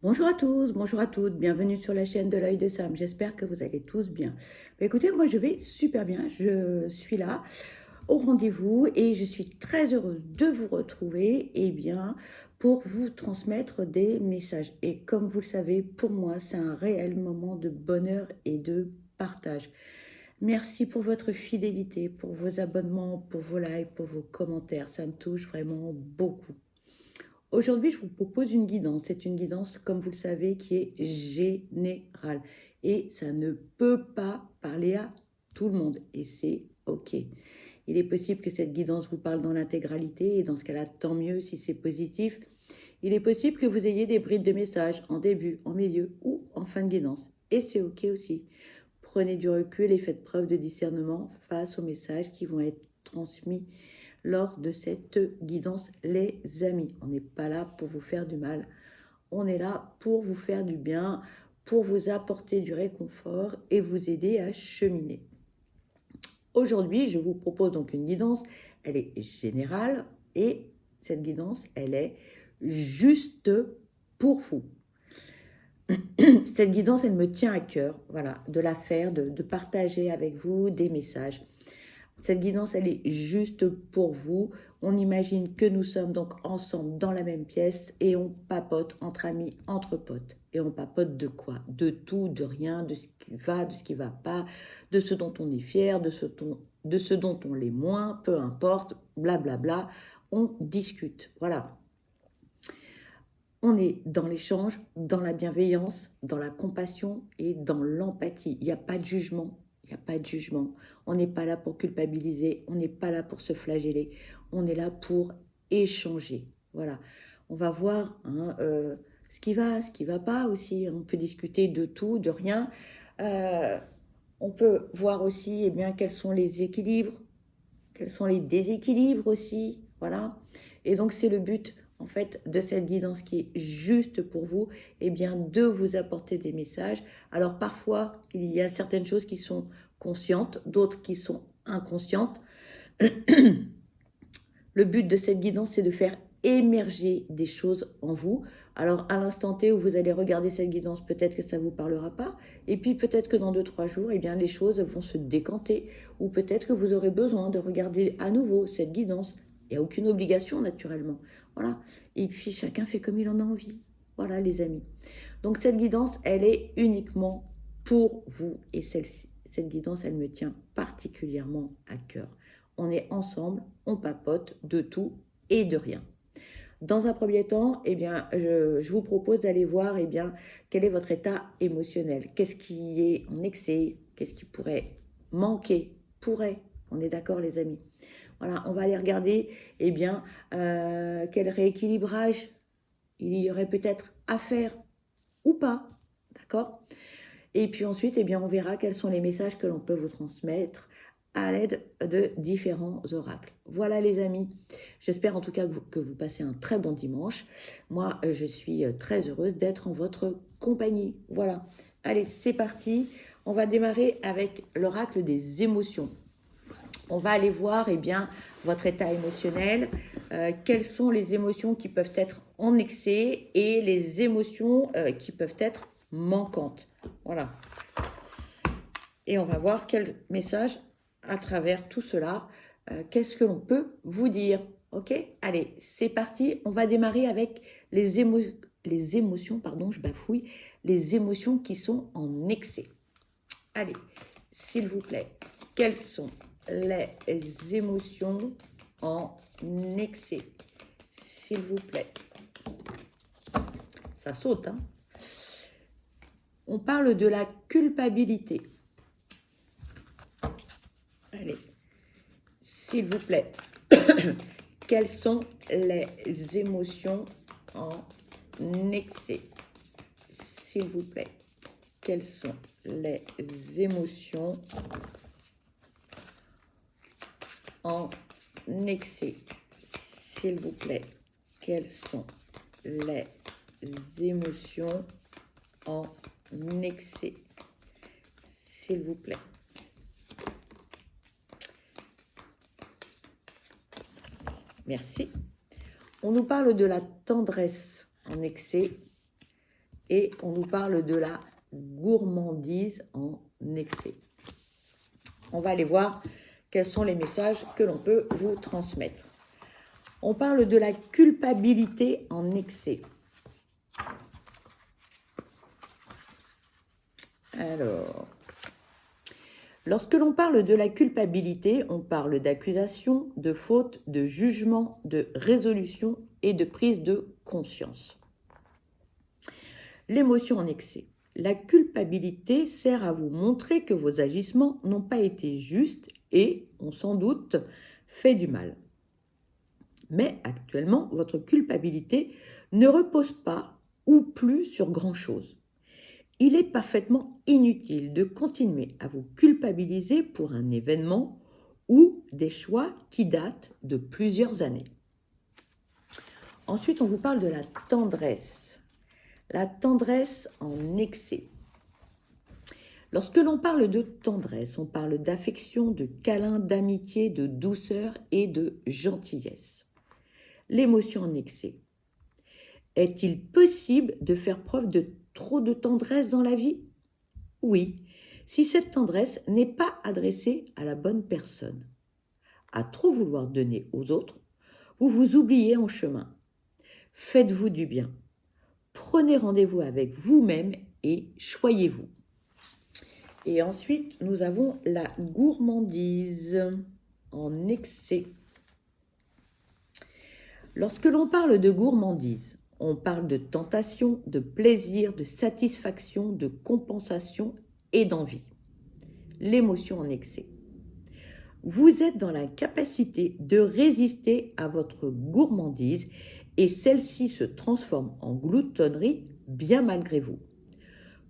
Bonjour à tous, bonjour à toutes, bienvenue sur la chaîne de l'œil de Sam. J'espère que vous allez tous bien. Écoutez, moi je vais super bien, je suis là au rendez-vous et je suis très heureuse de vous retrouver pour vous transmettre des messages. Et comme vous le savez, pour moi c'est un réel moment de bonheur et de partage. Merci pour votre fidélité, pour vos abonnements, pour vos likes, pour vos commentaires, ça me touche vraiment beaucoup. Aujourd'hui, je vous propose une guidance. C'est une guidance, comme vous le savez, qui est générale. Et ça ne peut pas parler à tout le monde. Et c'est OK. Il est possible que cette guidance vous parle dans l'intégralité. Et dans ce cas-là, tant mieux si c'est positif. Il est possible que vous ayez des brides de messages en début, en milieu ou en fin de guidance. Et c'est OK aussi. Prenez du recul et faites preuve de discernement face aux messages qui vont être transmis lors de cette guidance, les amis. On n'est pas là pour vous faire du mal, on est là pour vous faire du bien, pour vous apporter du réconfort et vous aider à cheminer. Aujourd'hui, je vous propose donc une guidance, elle est générale et cette guidance, elle est juste pour vous. Cette guidance, elle me tient à cœur, voilà, de la faire, de partager avec vous des messages. Cette guidance, elle est juste pour vous. On imagine que nous sommes donc ensemble dans la même pièce et on papote entre amis, entre potes. Et on papote de quoi? De tout, de rien, de ce qui va, de ce qui ne va pas, de ce dont on est fier, de ce dont on l'est moins, peu importe, blablabla. Bla bla. On discute. Voilà. On est dans l'échange, dans la bienveillance, dans la compassion et dans l'empathie. Il n'y a pas de jugement. Il n'y a pas de jugement. On n'est pas là pour culpabiliser. On n'est pas là pour se flageller. On est là pour échanger. Voilà. On va voir ce qui va pas aussi. On peut discuter de tout, de rien. Euh, on peut voir aussi quels sont les équilibres, quels sont les déséquilibres aussi, voilà. Et donc c'est le but en fait de cette guidance qui est juste pour vous, de vous apporter des messages. Alors parfois, il y a certaines choses qui sont conscientes, d'autres qui sont inconscientes. Le but de cette guidance, c'est de faire émerger des choses en vous. Alors, à l'instant T où vous allez regarder cette guidance, peut-être que ça ne vous parlera pas. Et puis, peut-être que dans 2, 3 jours, les choses vont se décanter. Ou peut-être que vous aurez besoin de regarder à nouveau cette guidance. Il n'y a aucune obligation, naturellement. Voilà. Et puis, chacun fait comme il en a envie. Voilà, les amis. Donc, cette guidance, elle est uniquement pour vous. Et cette guidance, elle me tient particulièrement à cœur. On est ensemble, on papote de tout et de rien. Dans un premier temps, je vous propose d'aller voir quel est votre état émotionnel. Qu'est-ce qui est en excès? Qu'est-ce qui pourrait manquer? Pourrait. On est d'accord, les amis. Voilà, on va aller regarder quel rééquilibrage il y aurait peut-être à faire ou pas. D'accord? Et puis ensuite, on verra quels sont les messages que l'on peut vous transmettre à l'aide de différents oracles. Voilà les amis, j'espère en tout cas que vous passez un très bon dimanche. Moi, je suis très heureuse d'être en votre compagnie. Voilà, allez, c'est parti. On va démarrer avec l'oracle des émotions. On va aller voir votre état émotionnel, quelles sont les émotions qui peuvent être en excès et les émotions qui peuvent être manquantes. Voilà. Et on va voir quel message à travers tout cela, qu'est-ce que l'on peut vous dire. Ok? Allez, c'est parti. On va démarrer avec les émotions, pardon, je bafouille, les émotions qui sont en excès. Allez, s'il vous plaît, quelles sont les émotions en excès? S'il vous plaît. Ça saute, hein? On parle de la culpabilité. Allez, s'il vous plaît, quelles sont les émotions en excès? S'il vous plaît, quelles sont les émotions en excès? S'il vous plaît, quelles sont les émotions en excès? S'il vous plaît. Merci. On nous parle de la tendresse en excès. et on nous parle de la gourmandise en excès. On va aller voir quels sont les messages que l'on peut vous transmettre. On parle de la culpabilité en excès. Alors, lorsque l'on parle de la culpabilité, on parle d'accusation, de faute, de jugement, de résolution et de prise de conscience. L'émotion en excès. La culpabilité sert à vous montrer que vos agissements n'ont pas été justes et ont sans doute fait du mal. Mais actuellement, votre culpabilité ne repose pas ou plus sur grand-chose. Il est parfaitement inutile de continuer à vous culpabiliser pour un événement ou des choix qui datent de plusieurs années. Ensuite, on vous parle de la tendresse. La tendresse en excès. Lorsque l'on parle de tendresse, on parle d'affection, de câlin, d'amitié, de douceur et de gentillesse. L'émotion en excès. Est-il possible de faire preuve de trop de tendresse dans la vie? Oui, si cette tendresse n'est pas adressée à la bonne personne. À trop vouloir donner aux autres, vous vous oubliez en chemin. Faites-vous du bien. Prenez rendez-vous avec vous-même et choyez-vous. Et ensuite, nous avons la gourmandise en excès. Lorsque l'on parle de gourmandise, on parle de tentation, de plaisir, de satisfaction, de compensation et d'envie. L'émotion en excès. Vous êtes dans la capacité de résister à votre gourmandise et celle-ci se transforme en gloutonnerie bien malgré vous.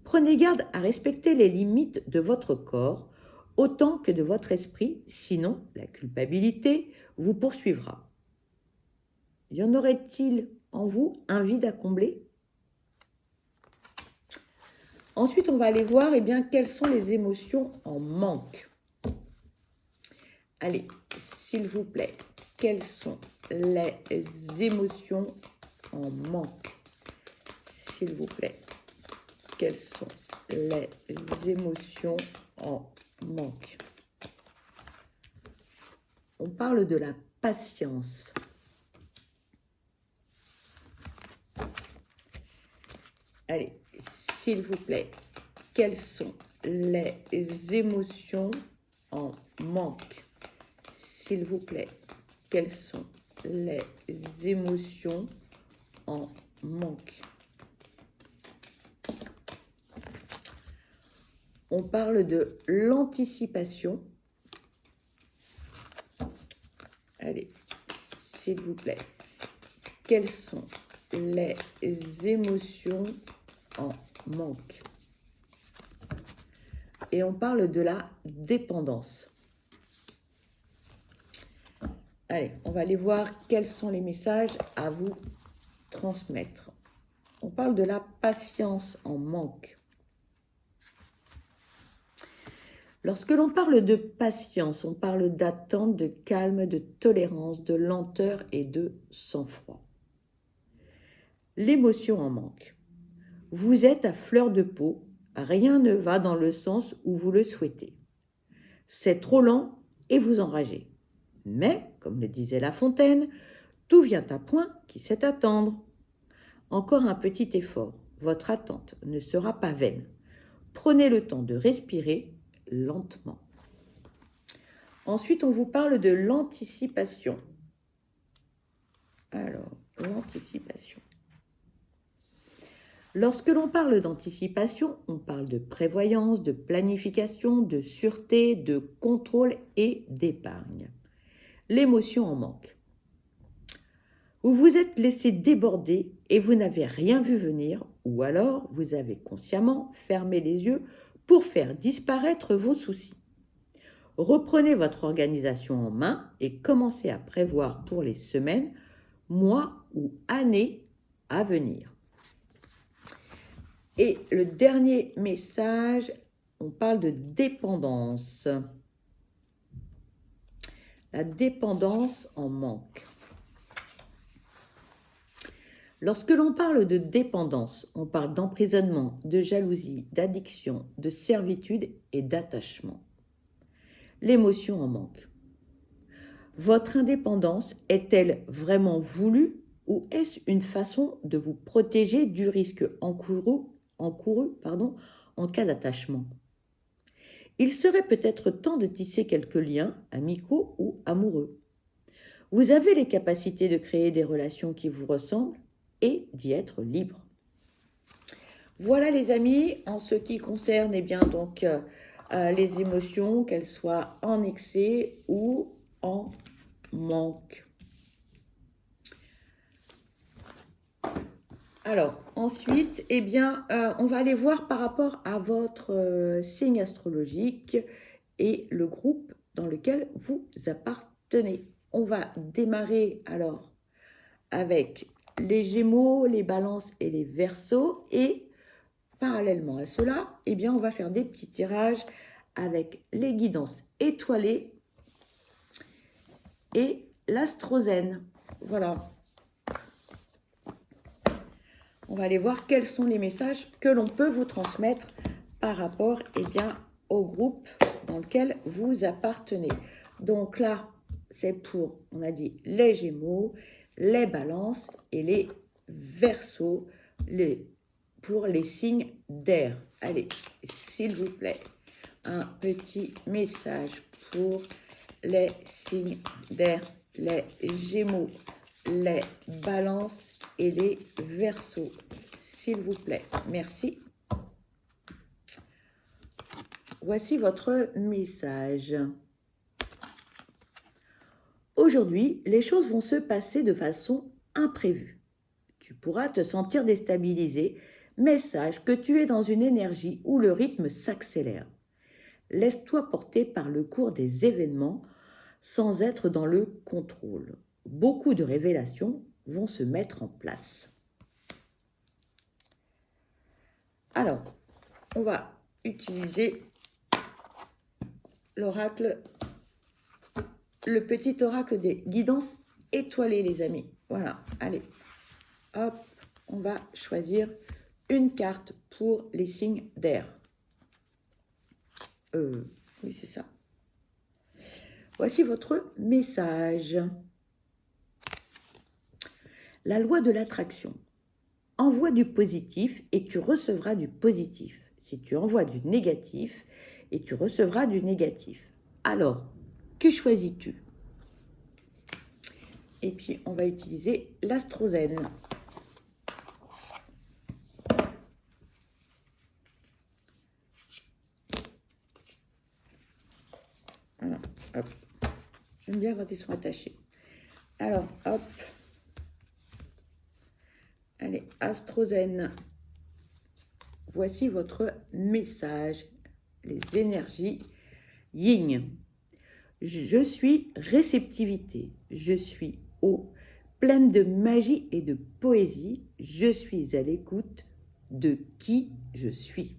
Prenez garde à respecter les limites de votre corps autant que de votre esprit, sinon la culpabilité vous poursuivra. Y en aurait-il en vous un vide à combler? Ensuite, on va aller voir quelles sont les émotions en manque. Allez, s'il vous plaît, quelles sont les émotions en manque? S'il vous plaît, quelles sont les émotions en manque? On parle de la patience. Allez, s'il vous plaît, quelles sont les émotions en manque? S'il vous plaît, quelles sont les émotions en manque? On parle de l'anticipation. Allez, s'il vous plaît, quelles sont les émotions en manque? Et on parle de la dépendance. Allez, on va aller voir quels sont les messages à vous transmettre. On parle de la patience en manque. Lorsque l'on parle de patience, on parle d'attente, de calme, de tolérance, de lenteur et de sang-froid. L'émotion en manque. Vous êtes à fleur de peau, rien ne va dans le sens où vous le souhaitez. C'est trop lent et vous enragez. Mais, comme le disait La Fontaine, tout vient à point qui sait attendre. Encore un petit effort, votre attente ne sera pas vaine. Prenez le temps de respirer lentement. Ensuite, on vous parle de l'anticipation. Alors, l'anticipation. Lorsque l'on parle d'anticipation, on parle de prévoyance, de planification, de sûreté, de contrôle et d'épargne. L'émotion en manque. Vous vous êtes laissé déborder et vous n'avez rien vu venir, ou alors vous avez consciemment fermé les yeux pour faire disparaître vos soucis. Reprenez votre organisation en main et commencez à prévoir pour les semaines, mois ou années à venir. Et le dernier message, on parle de dépendance. La dépendance en manque. Lorsque l'on parle de dépendance, on parle d'emprisonnement, de jalousie, d'addiction, de servitude et d'attachement. L'émotion en manque. Votre indépendance est-elle vraiment voulue ou est-ce une façon de vous protéger du risque encouru en cas d'attachement? Il serait peut-être temps de tisser quelques liens amicaux ou amoureux. Vous avez les capacités de créer des relations qui vous ressemblent et d'y être libre. Voilà les amis, en ce qui concerne les émotions, qu'elles soient en excès ou en manque. Alors, ensuite, on va aller voir par rapport à votre signe astrologique et le groupe dans lequel vous appartenez. On va démarrer alors avec les Gémeaux, les Balances et les Verseaux. Et parallèlement à cela, on va faire des petits tirages avec les guidances étoilées et l'astrozène. Voilà. On va aller voir quels sont les messages que l'on peut vous transmettre par rapport au groupe dans lequel vous appartenez. Donc là, c'est pour, on a dit, les Gémeaux, les Balances et les Verseaux, pour les signes d'air. Allez, s'il vous plaît, un petit message pour les signes d'air, les Gémeaux, les Balances et les Verseaux. S'il vous plaît, merci. Voici votre message. Aujourd'hui, les choses vont se passer de façon imprévue. Tu pourras te sentir déstabilisé, mais sache que tu es dans une énergie où le rythme s'accélère. Laisse-toi porter par le cours des événements sans être dans le contrôle. Beaucoup de révélations vont se mettre en place. Alors, on va utiliser l'oracle, le petit oracle des guidances étoilées, les amis. Voilà, allez, hop, on va choisir une carte pour les signes d'air. Oui, c'est ça. Voici votre message. La loi de l'attraction. Envoie du positif et tu recevras du positif. Si tu envoies du négatif, et tu recevras du négatif. Alors, que choisis-tu? Et puis, on va utiliser l'astrozène. Voilà, hop. J'aime bien quand ils sont attachés. Alors, hop. Allez, astrozène. Voici votre message. Les énergies yin. Je suis réceptivité. Je suis eau, pleine de magie et de poésie. Je suis à l'écoute de qui je suis.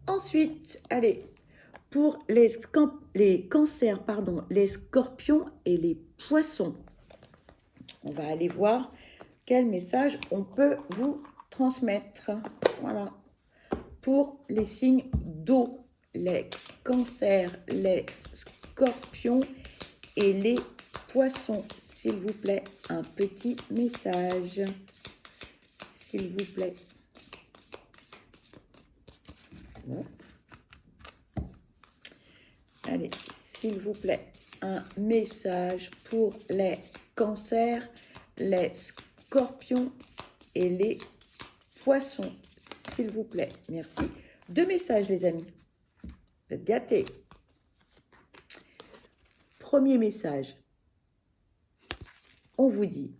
Ensuite, allez, pour les cancers, les scorpions et les poissons, on va aller voir quel message on peut vous transmettre. Voilà. Pour les signes d'eau, les cancers, les scorpions et les poissons, s'il vous plaît, un petit message. S'il vous plaît. Bon. Allez, s'il vous plaît, un message pour les cancers, les scorpions et les poissons. S'il vous plaît, merci. 2 messages, les amis. Vous êtes gâtés. Premier message. On vous dit,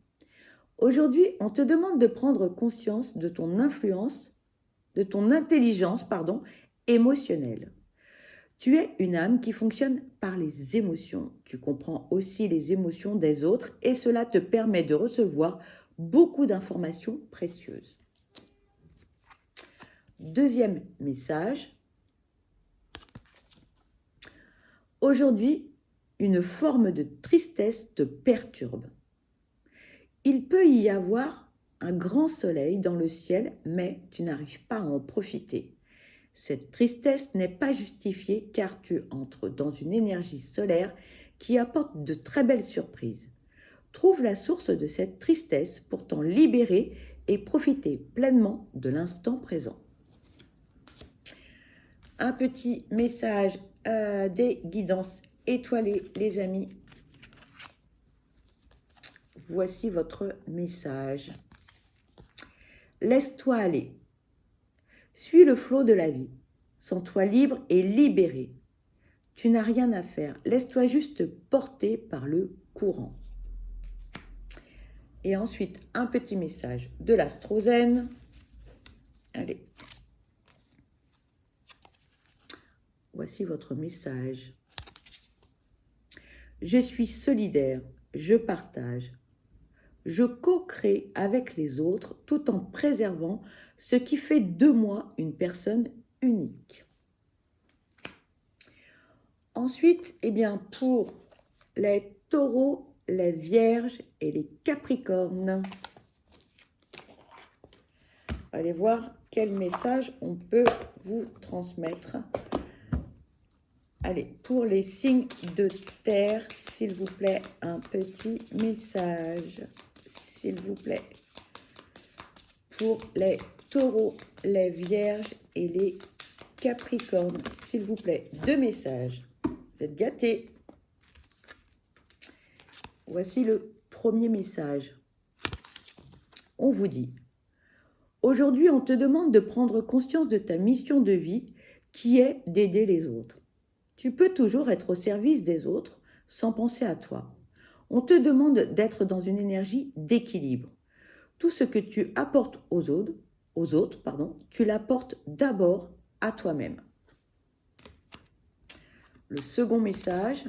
aujourd'hui, on te demande de prendre conscience de ton influence, de ton intelligence, émotionnelle. Tu es une âme qui fonctionne par les émotions. Tu comprends aussi les émotions des autres et cela te permet de recevoir beaucoup d'informations précieuses. Deuxième message. Aujourd'hui, une forme de tristesse te perturbe. Il peut y avoir un grand soleil dans le ciel, mais tu n'arrives pas à en profiter. Cette tristesse n'est pas justifiée car tu entres dans une énergie solaire qui apporte de très belles surprises. Trouve la source de cette tristesse pour t'en libérer et profiter pleinement de l'instant présent. Un petit message des guidances étoilées, les amis. Voici votre message. Laisse-toi aller. Suis le flot de la vie. Sens-toi libre et libéré. Tu n'as rien à faire. Laisse-toi juste porter par le courant. Et ensuite, un petit message de l'Astrozène. Allez. Voici votre message. Je suis solidaire. Je partage. Je co-crée avec les autres tout en préservant ce qui fait de moi une personne unique. Ensuite, eh bien, pour les taureaux, les vierges et les capricornes, allez voir quel message on peut vous transmettre. Allez, pour les signes de terre, s'il vous plaît, un petit message. S'il vous plaît, pour les taureaux, les vierges et les capricornes, s'il vous plaît, 2 messages. Vous êtes gâtés. Voici le premier message. On vous dit, aujourd'hui, on te demande de prendre conscience de ta mission de vie qui est d'aider les autres. Tu peux toujours être au service des autres sans penser à toi. On te demande d'être dans une énergie d'équilibre. Tout ce que tu apportes aux autres, tu l'apportes d'abord à toi-même. Le second message.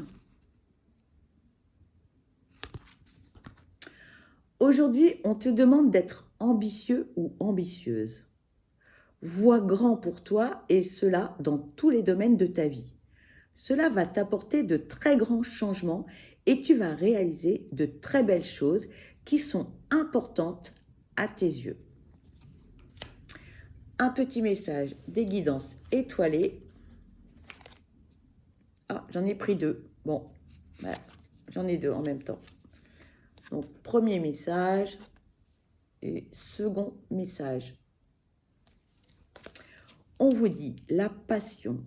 Aujourd'hui, on te demande d'être ambitieux ou ambitieuse. Vois grand pour toi et cela dans tous les domaines de ta vie. Cela va t'apporter de très grands changements et tu vas réaliser de très belles choses qui sont importantes à tes yeux. Un petit message des guidances étoilées. Ah, j'en ai pris 2. Bon, bah, j'en ai 2 en même temps. Donc, premier message et second message. On vous dit la passion.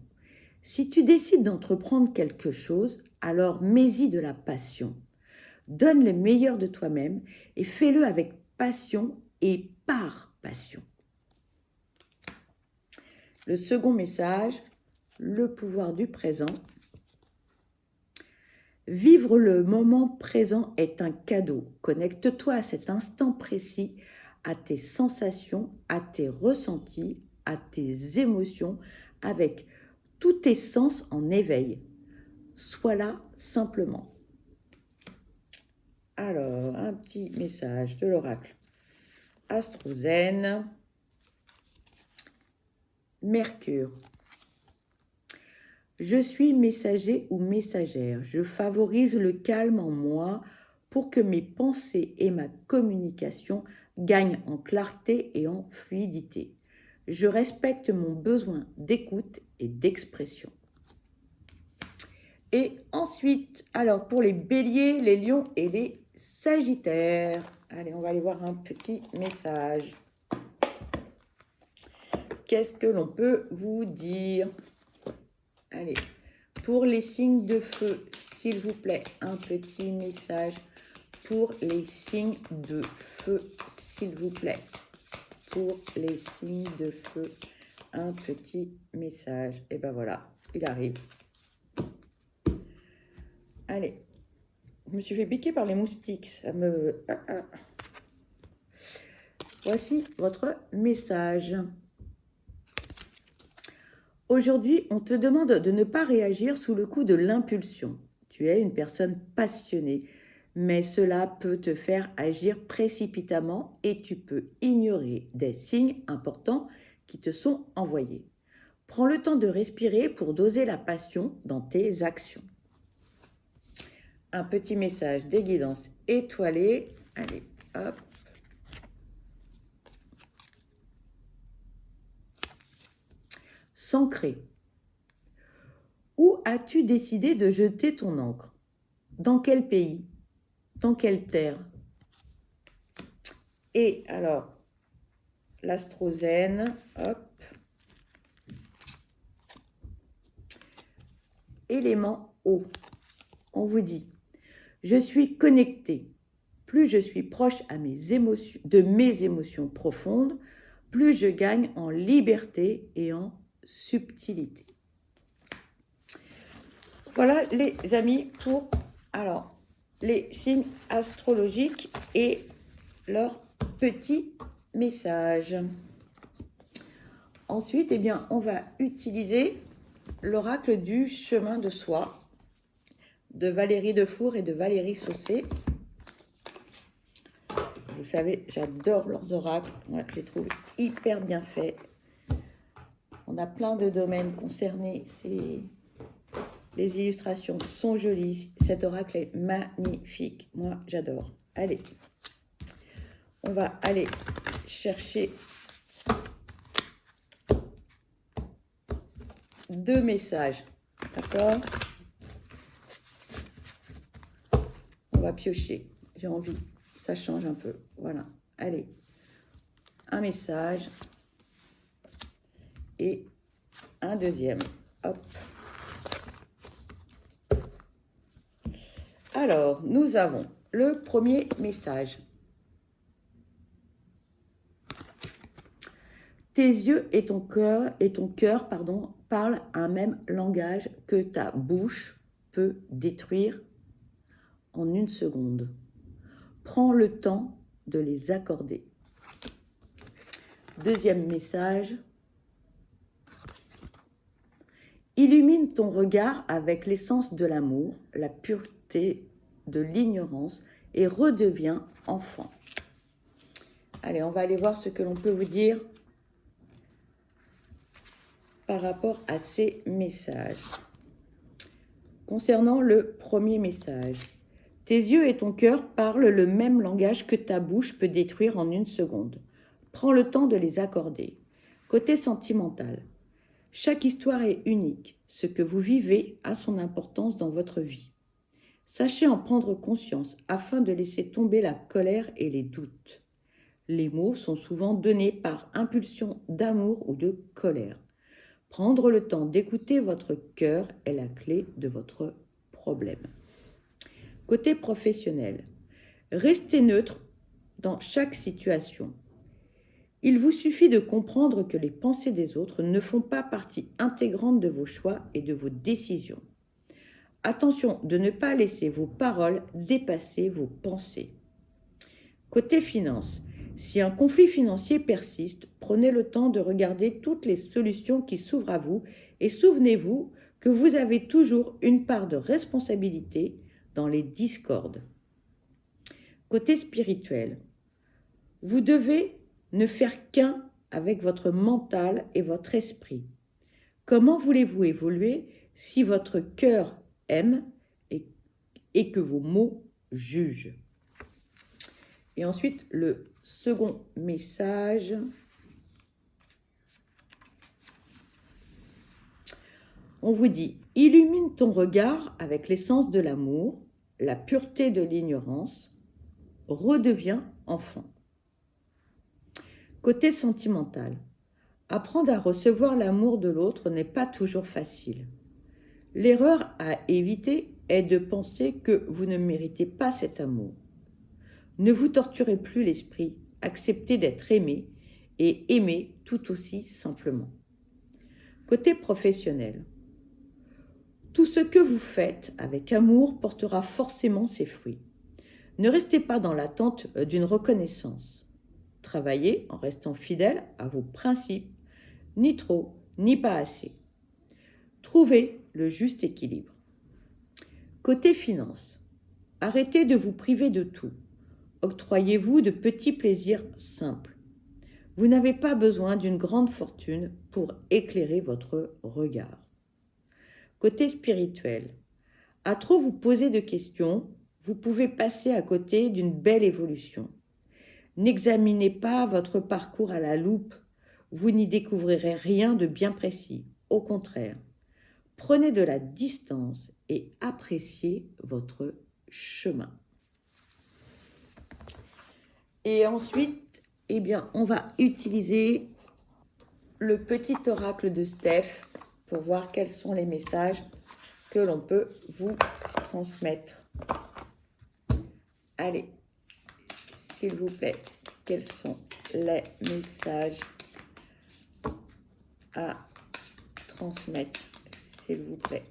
Si tu décides d'entreprendre quelque chose, alors mets-y de la passion. Donne le meilleur de toi-même et fais-le avec passion et par passion. Le second message, le pouvoir du présent. Vivre le moment présent est un cadeau. Connecte-toi à cet instant précis, à tes sensations, à tes ressentis, à tes émotions, avec tous tes sens en éveil. Sois là simplement. Alors, un petit message de l'oracle Astrozène. Mercure. Je suis messager ou messagère. Je favorise le calme en moi pour que mes pensées et ma communication gagnent en clarté et en fluidité. Je respecte mon besoin d'écoute et d'expression. Et ensuite, alors pour les béliers, les lions et les sagittaires. Allez, on va aller voir un petit message. Qu'est-ce que l'on peut vous dire? Allez, pour les signes de feu, s'il vous plaît, un petit message. Pour les signes de feu, s'il vous plaît. Pour les signes de feu, un petit message. Et ben voilà, il arrive. Allez, je me suis fait piquer par les moustiques. Ça me... Voici votre message. Aujourd'hui, on te demande de ne pas réagir sous le coup de l'impulsion. Tu es une personne passionnée, mais cela peut te faire agir précipitamment et tu peux ignorer des signes importants qui te sont envoyés. Prends le temps de respirer pour doser la passion dans tes actions. Un petit message des guidances étoilées. Allez, Hop. S'ancrer. Où as-tu décidé de jeter ton encre? Dans quel pays? Dans quelle terre? Et alors, l'astrozène, hop. Élément eau. On vous dit, je suis connecté. Plus je suis proche de mes émotions profondes, plus je gagne en liberté et en subtilité. Voilà les amis pour les signes astrologiques et leurs petits messages. Ensuite, eh bien, on va utiliser l'oracle du chemin de soi de Valérie Defour et de Valérie Saucé. Vous savez, j'adore leurs oracles. Moi, je les trouve hyper bien faits. On a plein de domaines concernés. Les illustrations sont jolies. Cet oracle est magnifique. Moi, j'adore. Allez, on va aller chercher 2 messages. D'accord? On va piocher. J'ai envie. Ça change un peu. Voilà. Allez. Un message. Et un deuxième. Hop. Alors, nous avons le premier message. Tes yeux et ton cœur, parlent un même langage que ta bouche peut détruire en 1 seconde. Prends le temps de les accorder. Deuxième message. Illumine ton regard avec l'essence de l'amour, la pureté de l'ignorance et redeviens enfant. Allez, on va aller voir ce que l'on peut vous dire par rapport à ces messages. Concernant le premier message, tes yeux et ton cœur parlent le même langage que ta bouche peut détruire en 1 seconde. Prends le temps de les accorder. Côté sentimental, chaque histoire est unique. Ce que vous vivez a son importance dans votre vie. Sachez en prendre conscience afin de laisser tomber la colère et les doutes. Les mots sont souvent donnés par impulsion d'amour ou de colère. Prendre le temps d'écouter votre cœur est la clé de votre problème. Côté professionnel, restez neutre dans chaque situation. Il vous suffit de comprendre que les pensées des autres ne font pas partie intégrante de vos choix et de vos décisions. Attention de ne pas laisser vos paroles dépasser vos pensées. Côté finance, si un conflit financier persiste, prenez le temps de regarder toutes les solutions qui s'ouvrent à vous et souvenez-vous que vous avez toujours une part de responsabilité dans les discordes. Côté spirituel, vous devez ne faire qu'un avec votre mental et votre esprit. Comment voulez-vous évoluer si votre cœur aime et que vos mots jugent? Et ensuite, le second message. On vous dit, illumine ton regard avec l'essence de l'amour, la pureté de l'ignorance, redeviens enfant. Côté sentimental, apprendre à recevoir l'amour de l'autre n'est pas toujours facile. L'erreur à éviter est de penser que vous ne méritez pas cet amour. Ne vous torturez plus l'esprit, acceptez d'être aimé et aimez tout aussi simplement. Côté professionnel, tout ce que vous faites avec amour portera forcément ses fruits. Ne restez pas dans l'attente d'une reconnaissance. Travaillez en restant fidèle à vos principes, ni trop, ni pas assez. Trouvez le juste équilibre. Côté finance, arrêtez de vous priver de tout. Octroyez-vous de petits plaisirs simples. Vous n'avez pas besoin d'une grande fortune pour éclairer votre regard. Côté spirituel, à trop vous poser de questions, vous pouvez passer à côté d'une belle évolution. N'examinez pas votre parcours à la loupe, vous n'y découvrirez rien de bien précis. Au contraire, prenez de la distance et appréciez votre chemin. Et ensuite, eh bien, on va utiliser le petit oracle de Steph pour voir quels sont les messages que l'on peut vous transmettre. Allez, s'il vous plaît, quels sont les messages à transmettre, s'il vous plaît?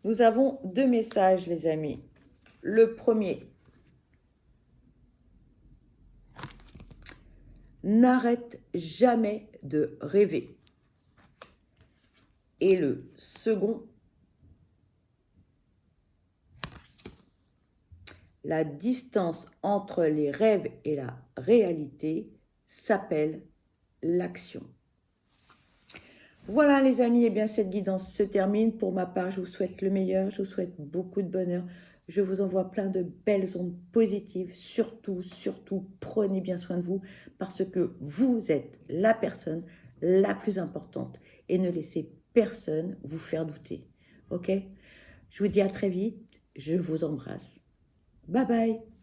Nous avons deux messages, les amis. Le premier, n'arrête jamais de rêver. Et le second, la distance entre les rêves et la réalité s'appelle l'action. Voilà les amis, et bien cette guidance se termine. Pour ma part, je vous souhaite le meilleur, je vous souhaite beaucoup de bonheur. Je vous envoie plein de belles ondes positives. Surtout, prenez bien soin de vous parce que vous êtes la personne la plus importante et ne laissez personne vous faire douter. Ok? Je vous dis à très vite, je vous embrasse. Bye bye.